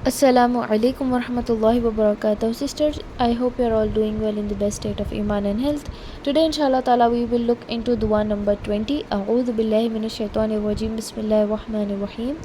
Assalamualikum warahmatullahi wabarakatuh. Sisters, I hope you are all doing well in the best state of iman and health. Today inshallah ta'ala we will look into dua number 20. A'udhu billahi minash shaitanir rajim. Bismillahir rahmanir rahim.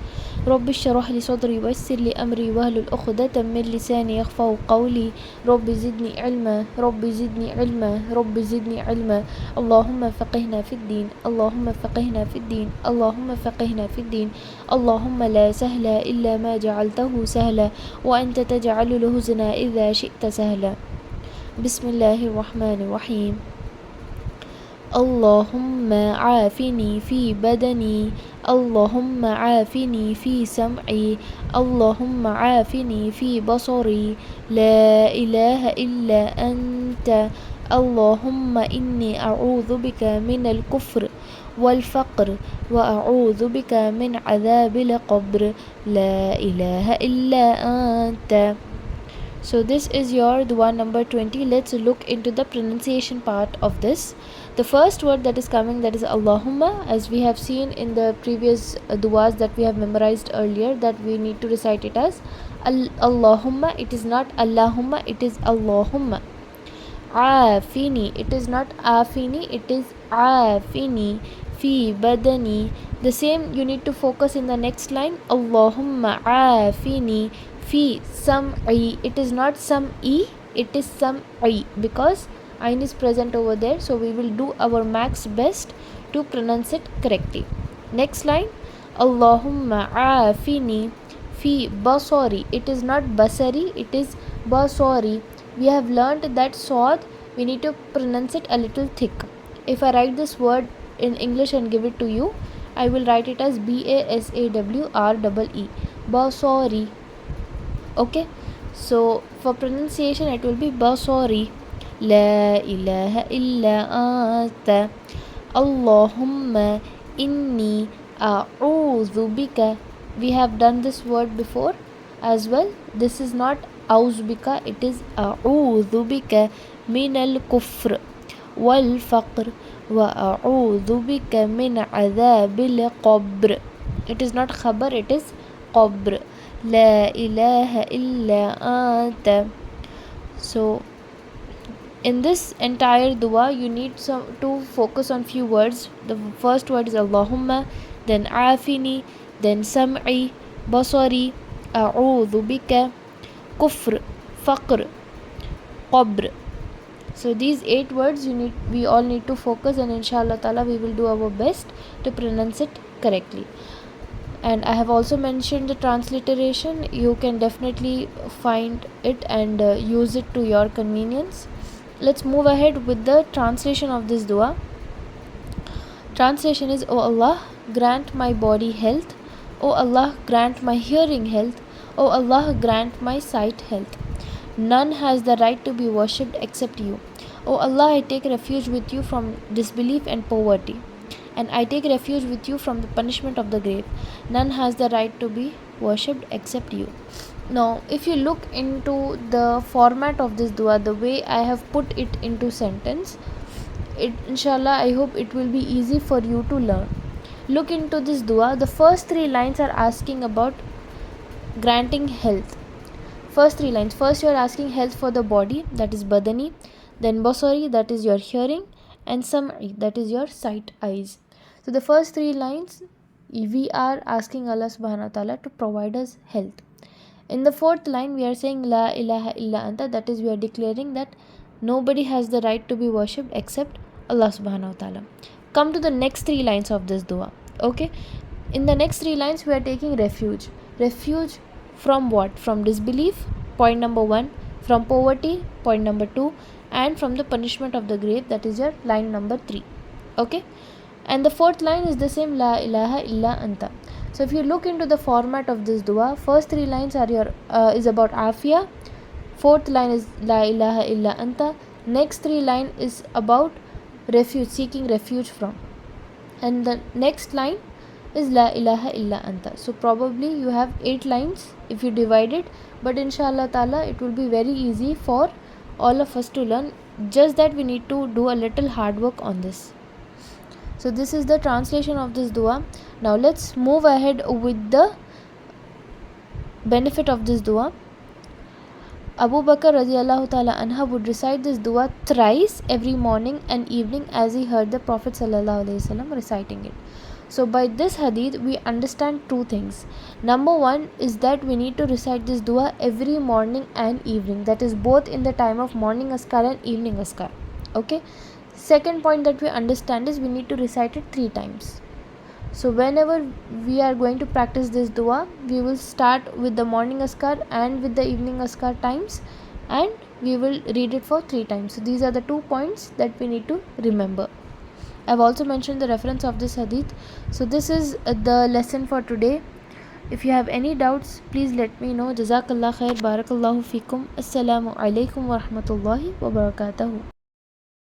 Rabbi shrah li sadri wa yassir li amri wahlul 'uqdatam min lisani yafqahu qawli. Rabbi zidni ilma, Rabbi zidni ilma, Rabbi zidni ilma. Allahumma faqihna fid din, Allahumma faqihna fid din, Allahumma faqihna fid din. اللهم لا سهل إلا ما جعلته سهلا وأنت تجعل الحزن إذا شئت سهلا. بسم الله الرحمن الرحيم. اللهم عافني في بدني، اللهم عافني في سمعي، اللهم عافني في بصري، لا إله إلا أنت. اللهم إني أعوذ بك من الكفر والفقر وأعوذ بك من عذاب القبر، لا إله إلا أنت. So this is your dua number 20. Let's look into the pronunciation part of this. The first word that is coming, that is Allahumma, as we have seen in the previous duas that we have memorized earlier, that we need to recite it as Allahumma. It is not Allahumma, it is Allahumma. Afini, it is not Afini, it is Afini. Fi badani, the same you need to focus in the next line. Allahumma afini fi sam'i, it is not sam'i, it is sam'i, because ayn is present over there, so we will do our max best to pronounce it correctly. Next line, Allahumma afini fi basari, it is not basari, it is basari. We have learned that swad we need to pronounce it a little thick. If I write this word in English and give it to you, I will write it as BASAWREE, basari. Okay, so for pronunciation it will be basari. La ilaha illa anta, Allahumma inni a'udhu bika. We have done this word before as well. This is not a'udhu bika, it is a'udhu bika min al-kufr wal faqr وأعوذ بك من عذاب القبر. It is not khabar, it is qabr. لا إله إلا أنت. So in this entire dua you need to focus on few words. The first word is Allahumma, then afini, then sam'i, basari, a'udhu bika, kufr, faqr, qabr. So these 8 words we all need to focus, and inshallah ta'ala we will do our best to pronounce it correctly. And I have also mentioned the transliteration. You can definitely find it and use it to your convenience. Let's move ahead with the translation of this dua. Translation is, O Allah, grant my body health. O Allah, grant my hearing health. O Allah, grant my sight health. None has the right to be worshipped except you. O Allah, I take refuge with you from disbelief and poverty, and I take refuge with you from the punishment of the grave. None has the right to be worshipped except you. Now, if you look into the format of this dua, the way I have put it into sentence, inshallah, I hope it will be easy for you to learn. Look into this dua. The first 3 lines are asking about granting health. First 3 lines. First you are asking health for the body, that is badani, then basari, that is your hearing, and sam'i, that is your sight, eyes. So the first 3 lines we are asking Allah subhanahu wa ta'ala to provide us health. In the 4th line we are saying la ilaha illa anta, that is we are declaring that nobody has the right to be worshipped except Allah subhanahu wa ta'ala. Come to the next 3 lines of this dua. Okay, in the next 3 lines we are taking refuge. Refuge from what? From disbelief, point number 1, from poverty, point number 2, and from the punishment of the grave, that is your line number 3. Okay, and the 4th line is the same, la ilaha illa anta. So if you look into the format of this dua, first 3 lines are your is about afia, 4th line is la ilaha illa anta, next 3 line is about refuge, seeking refuge from, and the next line is la ilaha illa anta. So probably you have 8 lines if you divide it, but inshallah ta'ala it will be very easy for all of us to learn, just that we need to do a little hard work on this. So this is the translation of this dua. Now let's move ahead with the benefit of this dua. Abu Bakr radiallahu ta'ala anha would recite this dua thrice every morning and evening as he heard the Prophet sallallahu alaihi wasallam reciting it. So by this hadith we understand two things. Number one is that we need to recite this dua every morning and evening, that is both in the time of morning askar and evening askar. Okay. Second point that we understand is we need to recite it 3 times. So whenever we are going to practice this dua, we will start with the morning askar and with the evening askar times, and we will read it for 3 times. So these are the 2 points that we need to remember. I've also mentioned the reference of this hadith. So this is the lesson for today. If you have any doubts, please let me know. Jazakallah khair, barakallahu fikum. Assalamualaikum wa rahmatullahi wa barakatuhu.